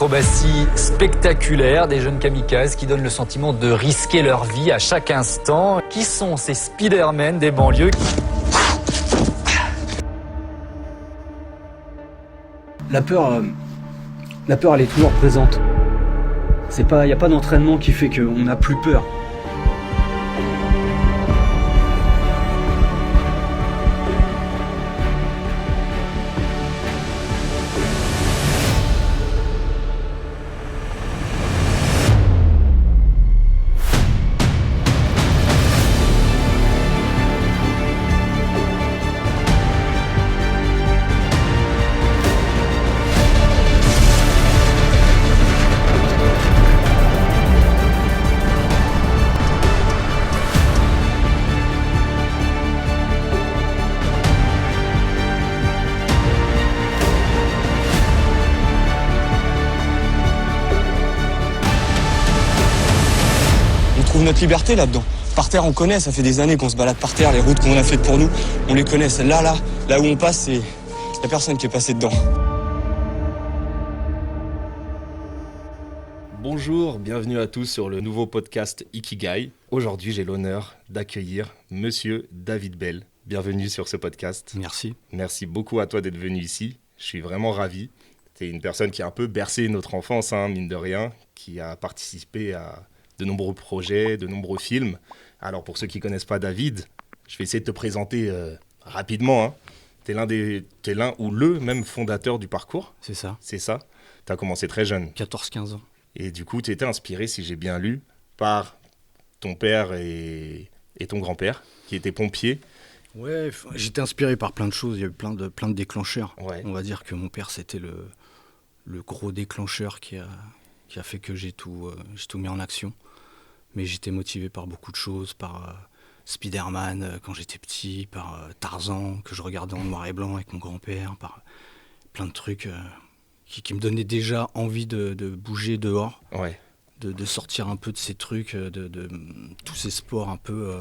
acrobaties spectaculaires, des jeunes kamikazes qui donnent le sentiment de risquer leur vie à chaque instant. Qui sont ces Spider-Man des banlieues ? La peur, elle est toujours présente. Il n'y a pas d'entraînement qui fait qu'on n'a plus peur. On trouve notre liberté là-dedans. Par terre, on connaît, ça fait des années qu'on se balade par terre, les routes qu'on a faites pour nous, on les connaît. Celle-là, là où on passe, il n'y a personne qui est passé dedans. Bonjour, bienvenue à tous sur le nouveau podcast Ikigai. Aujourd'hui, j'ai l'honneur d'accueillir Monsieur David Bell. Bienvenue sur ce podcast. Merci. Merci beaucoup à toi d'être venu ici. Je suis vraiment ravi. Tu es une personne qui a un peu bercé notre enfance, mine de rien, qui a participé à de nombreux projets, de nombreux films. Alors pour ceux qui ne connaissent pas David, je vais essayer de te présenter rapidement. Tu es l'un ou le même fondateur du parcours. C'est ça. C'est ça. Tu as commencé très jeune. 14-15 ans. Et du coup, tu étais inspiré, si j'ai bien lu, par ton père et ton grand-père, qui étaient pompiers. Ouais, j'étais inspiré par plein de choses. Il y a eu plein de déclencheurs. Ouais. On va dire que mon père, c'était le gros déclencheur qui a fait que j'ai tout mis en action. Mais j'étais motivé par beaucoup de choses, par Spider-Man quand j'étais petit, par Tarzan que je regardais en noir et blanc avec mon grand-père, par plein de trucs qui me donnaient déjà envie de bouger dehors, Ouais. de sortir un peu de ces trucs, de tous ces sports un peu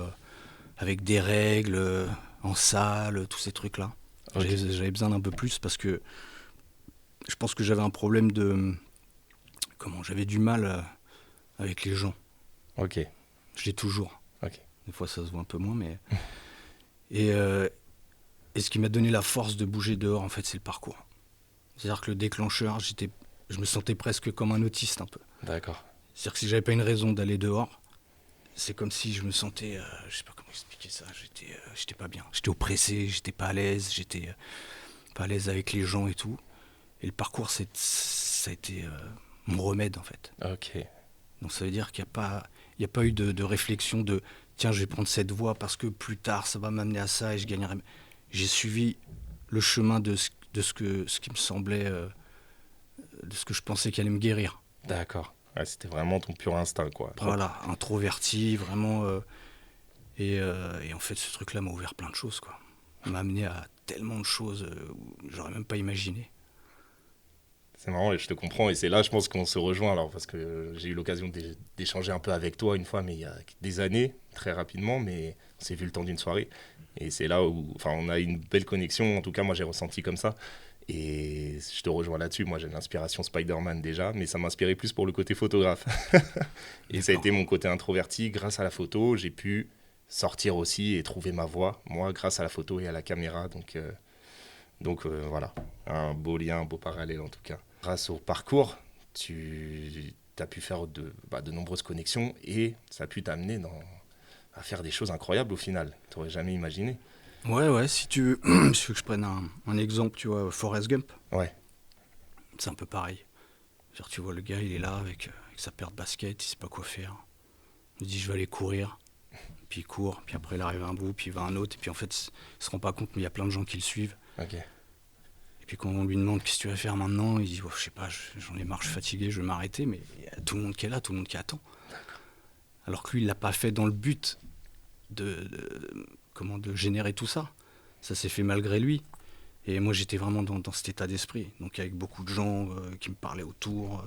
avec des règles, en salle, tous ces trucs-là. Okay. J'avais besoin d'un peu plus parce que je pense que j'avais un problème j'avais du mal avec les gens. Ok. Je l'ai toujours. Ok. Des fois, ça se voit un peu moins, mais... Et ce qui m'a donné la force de bouger dehors, en fait, c'est le parcours. C'est-à-dire que le déclencheur, je me sentais presque comme un autiste, un peu. D'accord. C'est-à-dire que si j'avais pas une raison d'aller dehors, c'est comme si je me sentais... je sais pas comment expliquer ça. J'étais pas bien. J'étais oppressé, j'étais pas à l'aise, j'étais pas à l'aise avec les gens et tout. Et le parcours, ça a été mon remède, en fait. Ok. Donc ça veut dire qu'il n'y a pas eu de réflexion de « tiens, je vais prendre cette voie parce que plus tard, ça va m'amener à ça et je gagnerai... » J'ai suivi le chemin de ce qui me semblait, de ce que je pensais qu'il allait me guérir. D'accord. Ouais, c'était vraiment ton pur instinct, quoi. Propre. Voilà, introverti, vraiment. Et en fait, ce truc-là m'a ouvert plein de choses, quoi. M'a amené à tellement de choses où j'aurais même pas imaginé. C'est marrant et je te comprends. Et c'est là, je pense qu'on se rejoint, alors, parce que j'ai eu l'occasion d'échanger un peu avec toi une fois, mais il y a des années, très rapidement, mais on s'est vu le temps d'une soirée. Et c'est là où on a une belle connexion. En tout cas, moi, j'ai ressenti comme ça. Et je te rejoins là-dessus. Moi, j'ai l'inspiration Spider-Man déjà, mais ça m'inspirait plus pour le côté photographe. Et ça a été mon côté introverti. Grâce à la photo, j'ai pu sortir aussi et trouver ma voie, moi, grâce à la photo et à la caméra. Donc voilà, un beau lien, un beau parallèle en tout cas. Grâce au parcours, tu as pu faire de nombreuses connexions et ça a pu t'amener à faire des choses incroyables au final. Tu n'aurais jamais imaginé. Ouais, si tu veux que je prenne un exemple, tu vois, Forrest Gump. Ouais. C'est un peu pareil. Genre, tu vois, le gars, il est là avec sa paire de baskets, il sait pas quoi faire. Il dit, je vais aller courir. Puis il court, puis après il arrive à un bout, puis il va à un autre. Et puis en fait, il se rend pas compte, mais il y a plein de gens qui le suivent. Ok. Et puis quand on lui demande qu'est-ce que tu vas faire maintenant, il dit, oh, je sais pas, j'en ai marre, je suis fatigué, je vais m'arrêter. Mais il y a tout le monde qui est là, tout le monde qui attend. D'accord. Alors que lui, il l'a pas fait dans le but de générer tout ça. Ça s'est fait malgré lui. Et moi, j'étais vraiment dans cet état d'esprit. Donc avec beaucoup de gens qui me parlaient autour.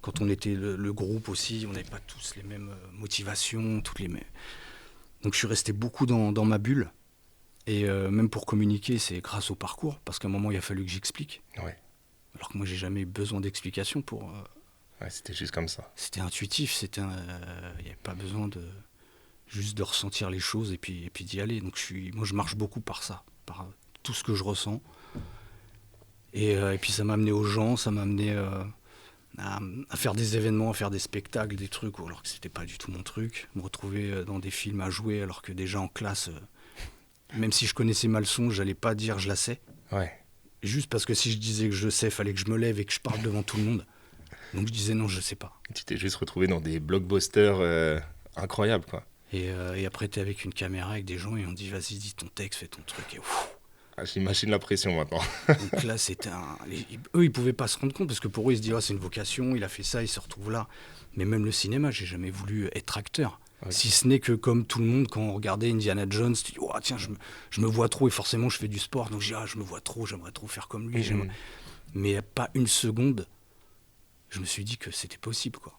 Quand on était le groupe aussi, on n'avait pas tous les mêmes motivations, toutes les mêmes... Donc je suis resté beaucoup dans ma bulle. Et même pour communiquer, c'est grâce au parcours, parce qu'à un moment, il a fallu que j'explique. Ouais. Alors que moi, j'ai jamais eu besoin d'explication pour Ouais, c'était juste comme ça. C'était intuitif, il n'y avait pas besoin juste de ressentir les choses et puis d'y aller. Donc moi je marche beaucoup par ça, par tout ce que je ressens. Et puis ça m'a amené aux gens, ça m'a amené à faire des événements, à faire des spectacles, des trucs, alors que c'était pas du tout mon truc. Me retrouver dans des films à jouer alors que déjà en classe, même si je connaissais ma leçon, j'allais pas dire je la sais. Ouais. Juste parce que si je disais que je sais, fallait que je me lève et que je parle devant tout le monde. Donc je disais non, je sais pas. Tu t'es juste retrouvé dans des blockbusters incroyables, quoi. Et après, t'es avec une caméra, avec des gens, et on dit vas-y, dis ton texte, fais ton truc. Et Ah, j'imagine la pression maintenant. donc là, eux, ils pouvaient pas se rendre compte, parce que pour eux, ils se disent c'est une vocation, il a fait ça, il se retrouve là. Mais même le cinéma, j'ai jamais voulu être acteur. Ouais. Si ce n'est que comme tout le monde, quand on regardait Indiana Jones, tu dis oh, tiens, je me vois trop, et forcément, je fais du sport, donc je dis je me vois trop, j'aimerais trop faire comme lui. Mais pas une seconde, je me suis dit que c'était possible, quoi.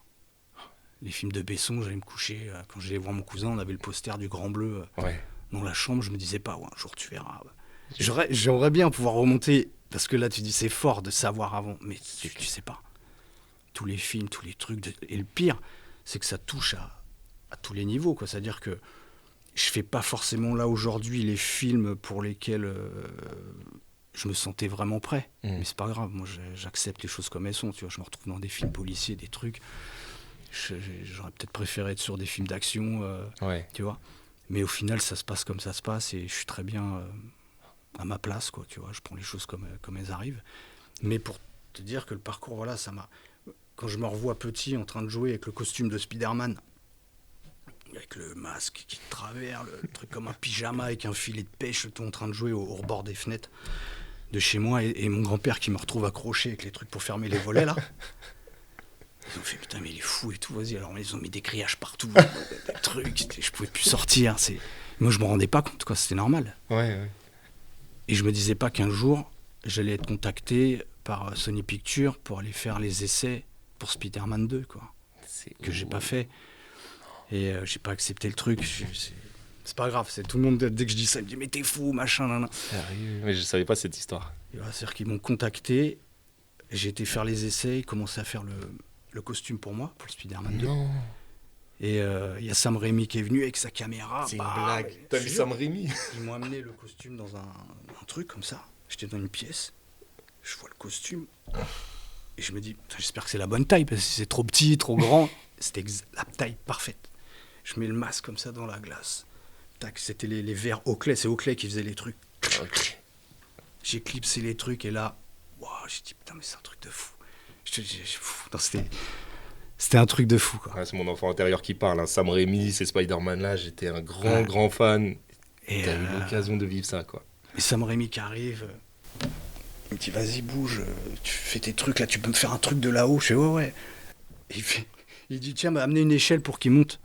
Les films de Besson, j'allais me coucher. Quand j'allais voir mon cousin, on avait le poster du Grand Bleu dans la chambre. Je me disais pas, un jour tu verras. J'aimerais bien pouvoir remonter, parce que là tu dis c'est fort de savoir avant, mais tu sais pas. Tous les films, tous les trucs. Et le pire, c'est que ça touche à tous les niveaux, quoi. C'est-à-dire que je fais pas forcément là aujourd'hui les films pour lesquels je me sentais vraiment prêt. Mais c'est pas grave, moi j'accepte les choses comme elles sont. Tu vois, je me retrouve dans des films policiers, des trucs. J'aurais peut-être préféré être sur des films d'action, tu vois. Mais au final, ça se passe comme ça se passe et je suis très bien à ma place, quoi, tu vois. Je prends les choses comme elles arrivent. Mais pour te dire que le parcours, voilà, ça m'a... Quand je me revois petit en train de jouer avec le costume de Spider-Man, avec le masque qui travers, le truc comme un pyjama avec un filet de pêche, tout en train de jouer au rebord des fenêtres de chez moi et mon grand-père qui me retrouve accroché avec les trucs pour fermer les volets, là. Ils ont fait putain mais il est fou et tout, vas-y. Alors ils ont mis des grillages partout, des trucs, je pouvais plus sortir. Moi je me rendais pas compte, quoi, c'était normal. Ouais. Et je me disais pas qu'un jour j'allais être contacté par Sony Pictures pour aller faire les essais pour Spider-Man 2, quoi. Que j'ai pas fait. Et j'ai pas accepté le truc. C'est pas grave, c'est tout le monde, dès que je dis ça, il me dit mais t'es fou, machin, nan. Sérieux? Mais je savais pas cette histoire. C'est-à-dire qu'ils m'ont contacté, j'ai été faire les essais, ils commençaient à faire le costume pour moi, pour le Spider-Man 2. Non. Et il y a Sam Raimi qui est venu avec sa caméra. C'est une blague. T'as vu Sam Raimi? Ils m'ont amené le costume dans un truc comme ça. J'étais dans une pièce, je vois le costume, et je me dis, j'espère que c'est la bonne taille, parce que si c'est trop petit, trop grand, c'était la taille parfaite. Je mets le masque comme ça dans la glace. Tac, c'était les verres Oakley, c'est Oakley qui faisait les trucs. Okay. J'ai clipsé les trucs, et là, j'ai dit, putain, mais c'est un truc de fou. Non, c'était un truc de fou, quoi. Ouais, c'est mon enfant intérieur qui parle, hein. Sam Raimi, c'est Spider-Man là, j'étais un grand fan. Et t'as eu l'occasion de vivre ça, quoi. Et Sam Raimi qui arrive, il me dit vas-y bouge, tu fais tes trucs là, tu peux me faire un truc de là-haut. Je fais ouais. Et il dit tiens, amenez une échelle pour qu'il monte.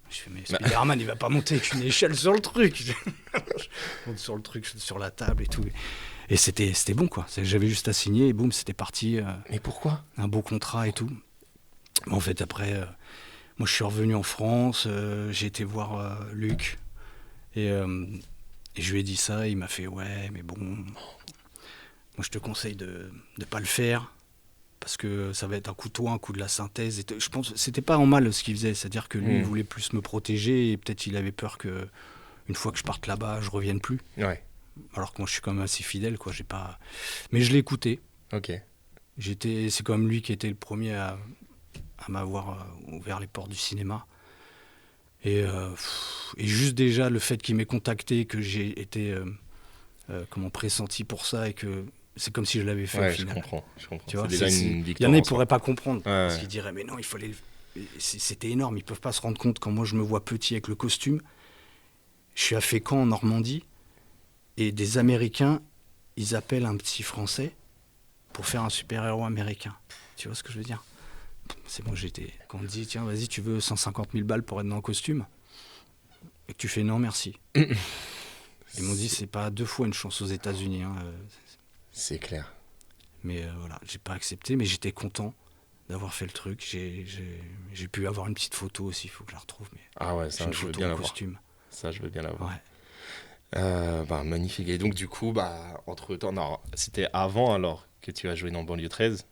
Je fais mais Spider-Man il va pas monter avec une échelle sur le truc. Je monte sur le truc, sur la table et tout. Et c'était bon, quoi. J'avais juste à signer et boum, c'était parti. Mais pourquoi? Un beau contrat et tout. En fait, après, moi, je suis revenu en France. J'ai été voir Luc. Et je lui ai dit ça. Il m'a fait ouais, mais bon, moi, je te conseille de ne pas le faire. Parce que ça va être un coup de la synthèse. Et je pense que c'était pas en mal ce qu'il faisait. C'est-à-dire que lui, il voulait plus me protéger. Et peut-être il avait peur que, une fois que je parte là-bas, je revienne plus. Ouais. Alors que moi, je suis quand même assez fidèle, quoi. J'ai pas... Mais je l'ai écouté. Ok. C'est quand même lui qui était le premier à m'avoir ouvert les portes du cinéma. Et juste déjà, le fait qu'il m'ait contacté, que j'ai été pressenti pour ça, et que c'est comme si je l'avais fait au final. Je comprends. Tu vois, c'est déjà une victoire. Il y en a, ils ne pourraient pas comprendre. Parce qu'ils diraient, mais non, il fallait... C'était énorme. Ils ne peuvent pas se rendre compte, quand moi je me vois petit avec le costume. Je suis à Fécamp, en Normandie. Et des Américains, ils appellent un petit Français pour faire un super-héros américain. Tu vois ce que je veux dire? C'est moi, quand on me dit, tiens, vas-y, tu veux 150 000 balles pour être dans le costume? Et que tu fais non, merci. Ils m'ont dit, c'est pas 2 fois une chance aux États-Unis. Hein. C'est clair. Mais voilà, j'ai pas accepté, mais j'étais content d'avoir fait le truc. J'ai pu avoir une petite photo aussi, il faut que je la retrouve. Mais ah ouais, ça, je veux bien l'avoir. Costume. Ça, je veux bien l'avoir. Ouais. Magnifique. Et donc, du coup, entre-temps, non, c'était avant alors que tu as joué dans Banlieue 13?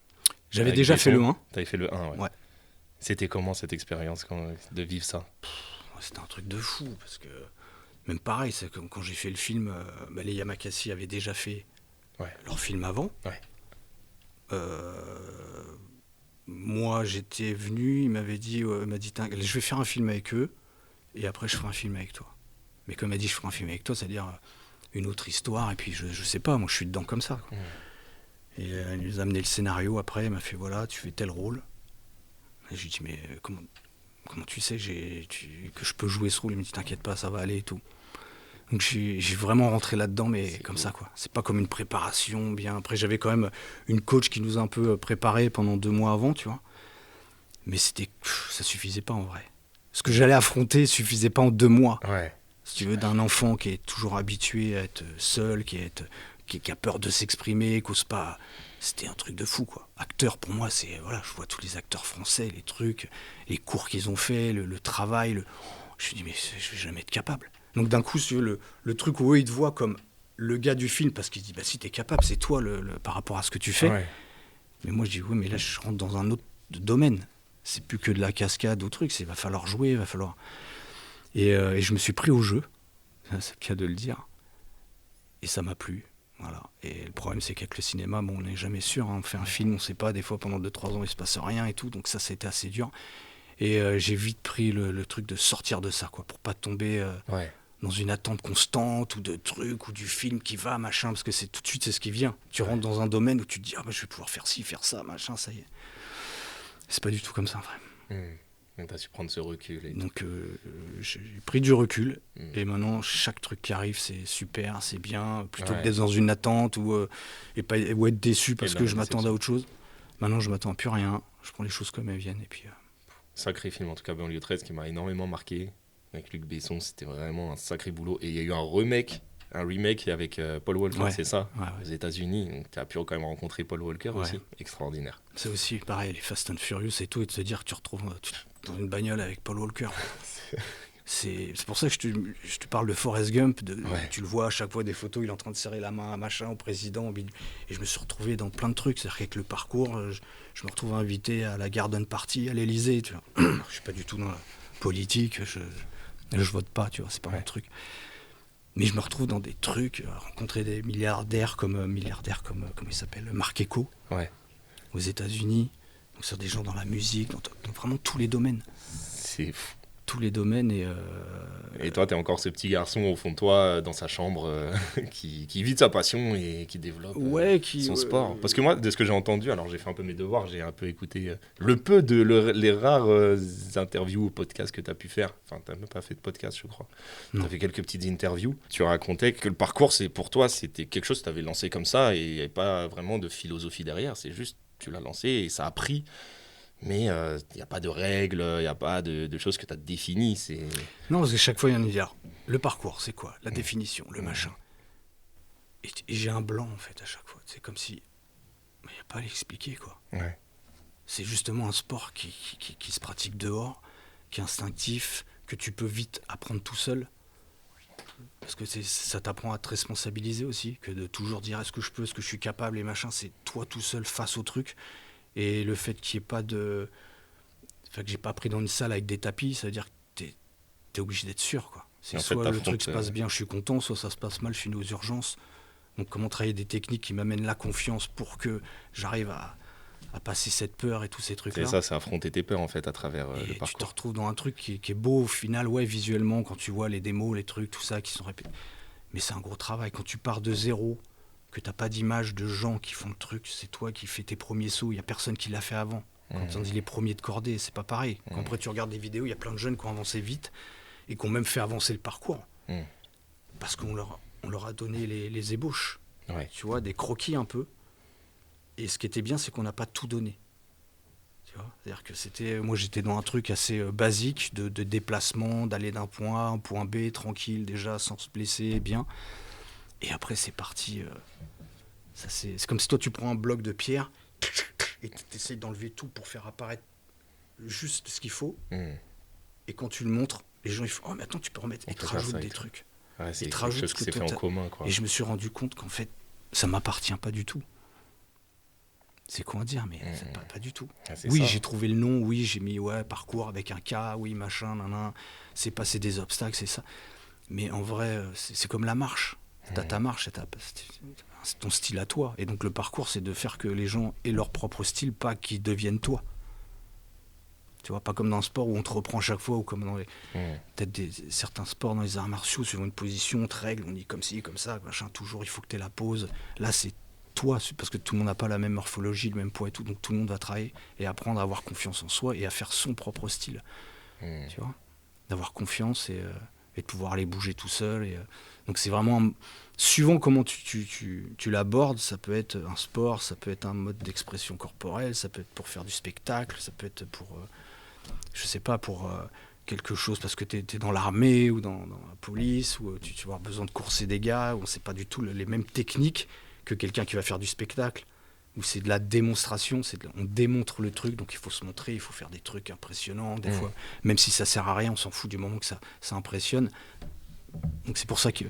J'avais Avec déjà fait le Besson. 1. T'avais fait le 1, ouais. Ouais. C'était comment cette expérience de vivre ça? C'était un truc de fou, parce que même pareil, c'est comme quand j'ai fait le film, les Yamakasi avaient déjà fait leur film avant. Ouais. Moi, j'étais venu, il m'a dit, je vais faire un film avec eux, et après je ferai un film avec toi. Mais comme il m'a dit, je ferai un film avec toi, c'est-à-dire une autre histoire, et puis je sais pas, moi je suis dedans comme ça, quoi. Et il nous a amené le scénario après, il m'a fait voilà, tu fais tel rôle. Et je lui ai dit mais comment tu sais que je peux jouer ce rôle? Il m'a dit t'inquiète pas, ça va aller et tout. Donc j'ai vraiment rentré là-dedans, mais c'est comme cool. Ça quoi. C'est pas comme une préparation bien. Après j'avais quand même une coach qui nous a un peu préparé pendant 2 mois avant, tu vois. Mais ça suffisait pas en vrai. Ce que j'allais affronter suffisait pas en 2 mois. Ouais. Si tu veux, d'un enfant qui est toujours habitué à être seul, qui a peur de s'exprimer, qui n'ose pas. C'était un truc de fou, quoi. Acteur, pour moi, c'est. Voilà, je vois tous les acteurs français, les trucs, les cours qu'ils ont fait, le travail. Je me dis, mais je vais jamais être capable. Donc, d'un coup, si tu veux, le truc où eux, ils te voient comme le gars du film, parce qu'ils disent, bah, si t'es capable, c'est toi par rapport à ce que tu fais. Ouais. Mais moi, je dis, oui, mais là, je rentre dans un autre domaine. C'est plus que de la cascade ou truc. Il va falloir jouer, il va falloir. Et je me suis pris au jeu, c'est le cas de le dire, et ça m'a plu, voilà. Et le problème c'est qu'avec le cinéma, on n'est jamais sûr, hein. On fait un film, on ne sait pas, des fois pendant 2-3 ans il se passe rien et tout, donc ça c'était assez dur. Et j'ai vite pris le truc de sortir de ça, quoi, pour pas tomber dans une attente constante ou de trucs ou du film qui va, machin, parce que tout de suite c'est ce qui vient. Tu rentres dans un domaine où tu te dis, je vais pouvoir faire ci, faire ça, machin, ça y est. C'est pas du tout comme ça, en vrai. Donc t'as su prendre ce recul. Donc j'ai pris du recul et maintenant chaque truc qui arrive c'est super, c'est bien, plutôt que d'être dans une attente ou être déçu parce que je m'attendais à autre chose. Maintenant je m'attends à plus rien, je prends les choses comme elles viennent et puis... Sacré film en tout cas, Banlieue 13 qui m'a énormément marqué. Avec Luc Besson, c'était vraiment un sacré boulot. Et il y a eu un remake avec Paul Walker, c'est ça, aux États-Unis. Donc tu as pu quand même rencontrer Paul Walker aussi, extraordinaire. C'est aussi pareil, les Fast and Furious et tout, et de se dire que tu retrouves dans une bagnole avec Paul Walker. C'est pour ça que je te parle de Forrest Gump, tu le vois à chaque fois des photos, il est en train de serrer la main à machin, au président, et je me suis retrouvé dans plein de trucs, c'est-à-dire qu'avec le parcours, je me retrouve invité à la Garden Party à l'Elysée, tu vois. Je suis pas du tout dans la politique, je vote pas, tu vois, c'est pas mon truc. Mais je me retrouve dans des trucs, rencontrer des milliardaires comme comment il s'appelle, Marc Ecko, aux États-Unis, donc sur des gens dans la musique, dans vraiment tous les domaines. C'est fou. Tous les domaines et toi, t'es encore ce petit garçon au fond de toi, dans sa chambre, qui vit de sa passion et qui développe son sport. Parce que moi, de ce que j'ai entendu, alors j'ai fait un peu mes devoirs, j'ai un peu écouté les rares interviews ou podcasts que t'as pu faire. Enfin, t'as même pas fait de podcast, je crois. T'as fait quelques petites interviews. Tu racontais que le parcours, pour toi, c'était quelque chose que t'avais lancé comme ça et il n'y avait pas vraiment de philosophie derrière. C'est juste, tu l'as lancé et ça a pris. Mais il n'y a pas de règles, il n'y a pas de choses que tu as définies. Non, parce que chaque fois, il y en a une dire, le parcours, c'est quoi? La définition, le machin. Et j'ai un blanc, en fait, à chaque fois. C'est comme si... il n'y a pas à l'expliquer, quoi. Ouais. C'est justement un sport qui se pratique dehors, qui est instinctif, que tu peux vite apprendre tout seul. Parce que ça t'apprend à te responsabiliser aussi, que de toujours dire est-ce que je peux, est-ce que je suis capable, et machin, c'est toi tout seul face au truc. Et le fait qu'il n'y ait pas que j'ai pas pris dans une salle avec des tapis, ça veut dire que t'es obligé d'être sûr, quoi. C'est soit le truc se passe bien, je suis content, soit ça se passe mal, je suis aux urgences. Donc comment travailler des techniques qui m'amènent la confiance pour que j'arrive à passer cette peur et tous ces trucs-là. C'est ça, c'est affronter tes peurs en fait à travers le parcours. Tu te retrouves dans un truc qui est beau au final, visuellement, quand tu vois les démos, les trucs, tout ça qui sont répétés. Mais c'est un gros travail. Quand tu pars de zéro, que t'as pas d'image de gens qui font le truc, c'est toi qui fais tes premiers sauts, il y a personne qui l'a fait avant. Quand on dit les premiers de cordée, c'est pas pareil. Quand après tu regardes des vidéos, il y a plein de jeunes qui ont avancé vite et qui ont même fait avancer le parcours. Parce qu'on leur a donné les ébauches, tu vois, des croquis un peu. Et ce qui était bien, c'est qu'on n'a pas tout donné. Tu vois, c'est-à-dire que moi j'étais dans un truc assez basique de déplacement, d'aller d'un point A à un point B, tranquille déjà, sans se blesser, bien. Et après, c'est parti. C'est comme si toi, tu prends un bloc de pierre et tu essayes d'enlever tout pour faire apparaître juste ce qu'il faut. Et quand tu le montres, les gens ils font « Oh, mais attends, tu peux remettre. » Et te rajoutent des trucs. Ouais, c'est quelque chose qui s'est fait en commun, quoi. Et je me suis rendu compte qu'en fait, ça ne m'appartient pas du tout. C'est con à dire, mais c'est pas du tout. Ah, c'est Oui, ça. j'ai trouvé le nom, oui, j'ai mis parcours avec un K, oui, machin, nanan, c'est passer des obstacles, c'est ça. Mais en vrai, c'est comme la marche. T'as ta marche, c'est ton style à toi. Et donc le parcours, c'est de faire que les gens aient leur propre style, pas qu'ils deviennent toi. Tu vois, pas comme dans le sport où on te reprend chaque fois, ou comme dans peut-être certains sports dans les arts martiaux, suivant une position, on te règle, on dit comme ci, comme ça, machin, toujours il faut que tu aies la pose. Là, c'est toi, parce que tout le monde n'a pas la même morphologie, le même poids et tout, donc tout le monde va travailler et apprendre à avoir confiance en soi et à faire son propre style. Tu vois, d'avoir confiance et de pouvoir aller bouger tout seul. Donc c'est vraiment, suivant comment tu l'abordes, ça peut être un sport, ça peut être un mode d'expression corporelle, ça peut être pour faire du spectacle, ça peut être pour, je sais pas, pour quelque chose parce que tu es dans l'armée ou dans la police, ou tu vas avoir besoin de courser des gars, où c'est pas du tout les mêmes techniques que quelqu'un qui va faire du spectacle, où c'est de la démonstration, on démontre le truc, donc il faut se montrer, il faut faire des trucs impressionnants, des fois, même si ça sert à rien, on s'en fout du moment que ça impressionne. Donc c'est pour ça qu'il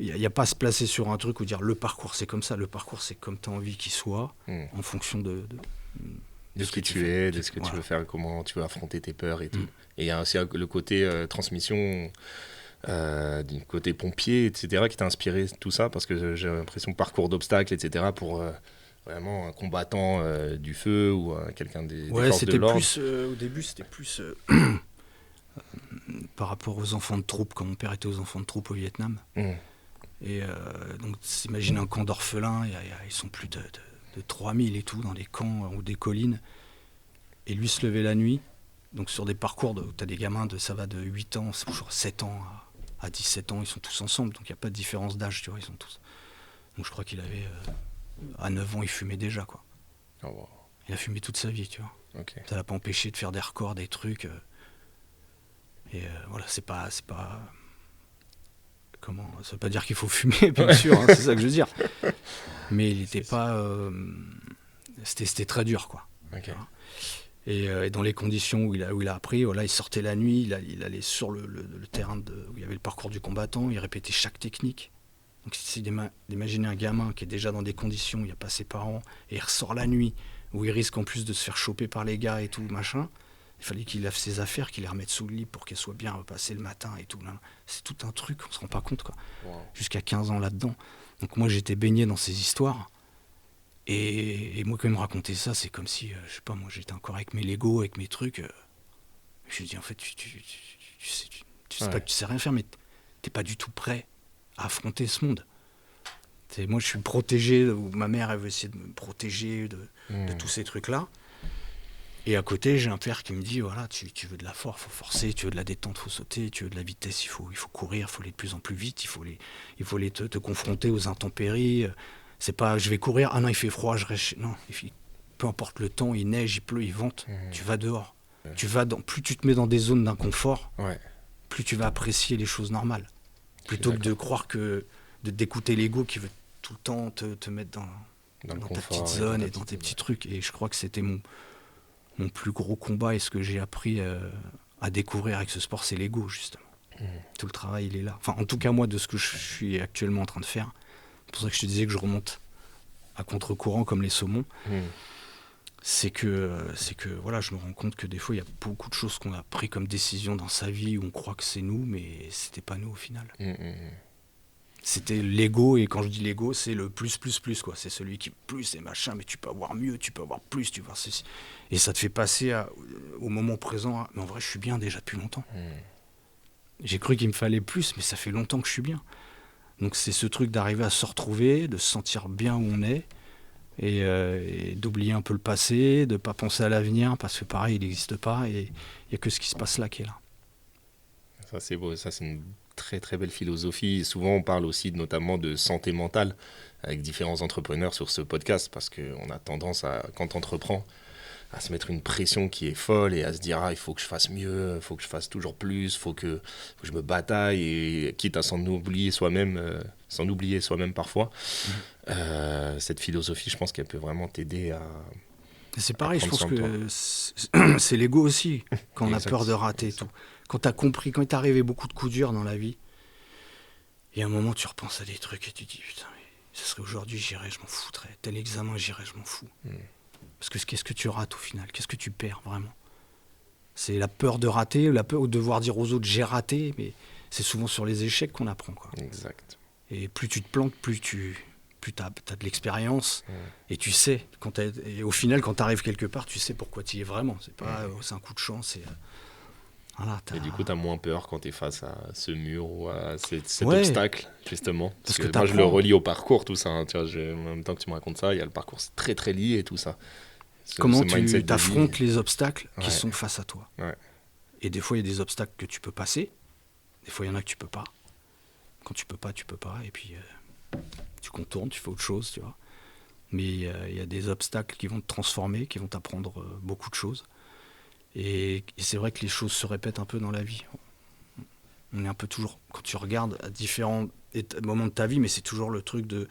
n'y a pas à se placer sur un truc ou dire le parcours c'est comme ça, le parcours c'est comme tu as envie qu'il soit, en fonction de ce que tu es, de ce que tu veux faire, comment tu veux affronter tes peurs et tout. Et il y a aussi le côté transmission, du côté pompier, etc., qui t'a inspiré tout ça, parce que j'ai l'impression que parcours d'obstacles, etc., pour vraiment un combattant du feu ou quelqu'un des forces de l'ordre. Au début, c'était plus par rapport aux enfants de troupe, quand mon père était aux enfants de troupe au Vietnam. Et donc, s'imagine un camp d'orphelins, ils sont plus de 3000 et tout, dans des camps ou des collines. Et lui se levait la nuit, donc sur des parcours où tu as des gamins, ça va de 8 ans, 7 ans à 17 ans, ils sont tous ensemble, donc il n'y a pas de différence d'âge, tu vois, ils sont tous. Donc je crois qu'il avait, à 9 ans, il fumait déjà, quoi. Oh, wow. Il a fumé toute sa vie, tu vois. Okay. Ça l'a pas empêché de faire des records, des trucs. Et voilà, c'est pas comment, ça veut pas dire qu'il faut fumer, bien sûr, hein, c'est ça que je veux dire. Mais il était pas, c'était très dur, quoi. Okay. Et dans les conditions où il a appris, voilà, il sortait la nuit, il allait sur le terrain où il y avait le parcours du combattant, il répétait chaque technique. Donc c'est d'imaginer un gamin qui est déjà dans des conditions où il n'y a pas ses parents, et il ressort la nuit, où il risque en plus de se faire choper par les gars et tout, machin. Il fallait qu'il lave ses affaires, qu'il les remette sous le lit pour qu'elles soient bien repassées le matin et tout. Là. C'est tout un truc, on se rend pas compte, quoi. Wow. Jusqu'à 15 ans là-dedans. Donc moi, j'étais baigné dans ces histoires. Et moi, quand il me racontait ça, c'est comme si, je sais pas, moi, j'étais encore avec mes Legos, avec mes trucs. Je lui dis, en fait, tu sais pas que tu sais rien faire, mais t'es pas du tout prêt à affronter ce monde. Moi, je suis protégé, ma mère, elle veut essayer de me protéger de tous ces trucs-là. Et à côté, j'ai un père qui me dit, voilà, tu veux de la force, il faut forcer, tu veux de la détente, il faut sauter, tu veux de la vitesse, il faut courir, il faut aller de plus en plus vite, il faut aller te confronter aux intempéries. C'est pas, je vais courir, ah non, il fait froid, je reste... Non, peu importe le temps, il neige, il pleut, il vente, tu vas dehors. Plus tu te mets dans des zones d'inconfort, plus tu vas apprécier les choses normales. Plutôt que de croire d'écouter l'ego qui veut tout le temps te mettre dans ta petite zone et dans tes petits trucs. Et je crois que c'était mon plus gros combat, et ce que j'ai appris à découvrir avec ce sport, c'est l'ego, justement. Tout le travail, il est là. Enfin, en tout cas, moi, de ce que je suis actuellement en train de faire, c'est pour ça que je te disais que je remonte à contre-courant comme les saumons, c'est que voilà, je me rends compte que des fois, il y a beaucoup de choses qu'on a pris comme décision dans sa vie où on croit que c'est nous, mais c'était pas nous au final. C'était l'ego, et quand je dis l'ego, c'est le plus, quoi. C'est celui qui plus et machin, mais tu peux avoir mieux, tu peux avoir plus, tu vois. Et ça te fait passer au moment présent. Mais en vrai, je suis bien déjà depuis longtemps. J'ai cru qu'il me fallait plus, mais ça fait longtemps que je suis bien. Donc c'est ce truc d'arriver à se retrouver, de se sentir bien où on est, et d'oublier un peu le passé, de ne pas penser à l'avenir, parce que pareil, il n'existe pas, et il n'y a que ce qui se passe là qui est là. Ça, c'est beau, ça, c'est une très très belle philosophie. Souvent on parle aussi notamment de santé mentale avec différents entrepreneurs sur ce podcast, parce qu'on a tendance quand on entreprend, à se mettre une pression qui est folle et à se dire il faut que je fasse mieux, il faut que je fasse toujours plus, il faut que je me bataille, et quitte à s'en oublier soi-même parfois. Cette philosophie, je pense qu'elle peut vraiment t'aider à... C'est pareil, je pense que c'est l'ego aussi, quand on a peur de rater et tout. Quand t'as compris, quand il t'est arrivé beaucoup de coups durs dans la vie, et à un moment tu repenses à des trucs et tu dis putain, mais ça serait aujourd'hui, j'irais, je m'en foutrais. Tel examen, j'irais, je m'en fous. Parce que qu'est-ce que tu rates au final? Qu'est-ce que tu perds vraiment? C'est la peur de rater, la peur de devoir dire aux autres j'ai raté, mais c'est souvent sur les échecs qu'on apprend, quoi. Exact. Et plus tu te plantes, plus t'as de l'expérience, et tu sais, et au final, quand tu arrives quelque part, tu sais pourquoi tu y es vraiment. C'est pas c'est un coup de chance, voilà, Et du coup, tu as moins peur quand tu es face à ce mur ou à cet Ouais. obstacle, justement. Parce que moi, je le t'apprends. relie au parcours, tout ça. Hein. Tu vois, en même temps que tu me racontes ça, il y a le parcours, c'est très, très lié et tout ça. Comment ce mindset de tu vie. t'affrontes les obstacles qui Ouais. sont face à toi. Ouais. Et des fois, il y a des obstacles que tu peux passer. Des fois, il y en a que tu peux pas. Quand tu peux pas, tu peux pas. Et puis, tu contournes, tu fais autre chose, tu vois. Mais il y a des obstacles qui vont te transformer, qui vont t'apprendre beaucoup de choses. Et c'est vrai que les choses se répètent un peu dans la vie. On est un peu toujours, quand tu regardes à différents moments de ta vie, mais c'est toujours le truc que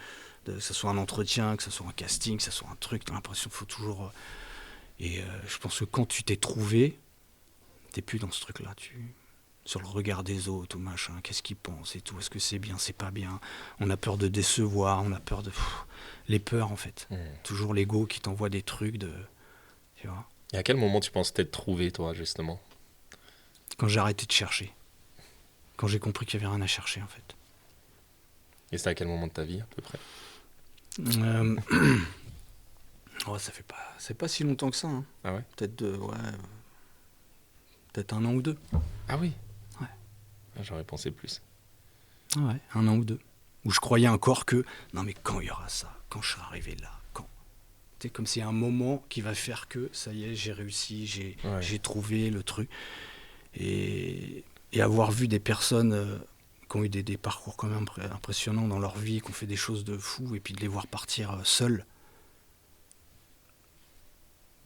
ce soit un entretien, que ce soit un casting, que ce soit un truc, tu as l'impression qu'il faut toujours... je pense que quand tu t'es trouvé, t'es plus dans ce truc-là. Sur le regard des autres ou machin, qu'est-ce qu'ils pensent et tout, est-ce que c'est bien, c'est pas bien. On a peur de décevoir, on a peur de... les peurs, en fait. Toujours l'ego qui t'envoie des trucs de... Tu vois. Et à quel moment tu penses t'être trouvé, toi, justement? Quand j'ai arrêté de chercher. Quand j'ai compris qu'il n'y avait rien à chercher, en fait. Et c'est à quel moment de ta vie, à peu près? C'est pas si longtemps que ça. Hein. Ah ouais? Peut-être 1 an ou 2. Ah oui? Ouais. Ah, j'aurais pensé plus. Ah ouais, 1 an ou 2. Où je croyais encore que, non mais quand il y aura ça? Quand je serai arrivé là? Quand? C'est comme s'il y a un moment qui va faire que, ça y est, j'ai réussi, j'ai trouvé le truc. Et avoir vu des personnes qui ont eu des parcours quand même impressionnants dans leur vie, qui ont fait des choses de fou, et puis de les voir partir seuls.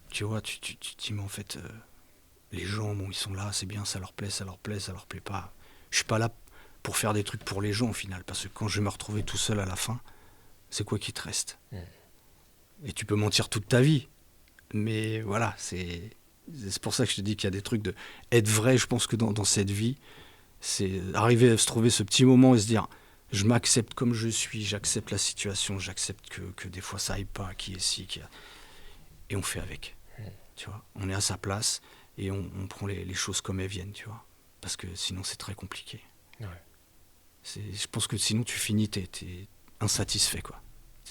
Tu vois, tu te dis, mais en fait, les gens, bon, ils sont là, c'est bien, ça leur plaît, ça leur plaît pas. Je suis pas là pour faire des trucs pour les gens, au final, parce que quand je vais me retrouver tout seul à la fin, c'est quoi qui te reste? Et tu peux mentir toute ta vie, mais voilà, c'est pour ça que je te dis qu'il y a des trucs de être vrai. Je pense que dans cette vie, c'est arriver à se trouver ce petit moment et se dire, je m'accepte comme je suis, j'accepte la situation, j'accepte que des fois ça aille pas, qui est ci, qui a... Et on fait avec. Tu vois, on est à sa place et on prend les choses comme elles viennent, tu vois. Parce que sinon c'est très compliqué. Ouais. Je pense que sinon tu finis, t'es insatisfait, quoi.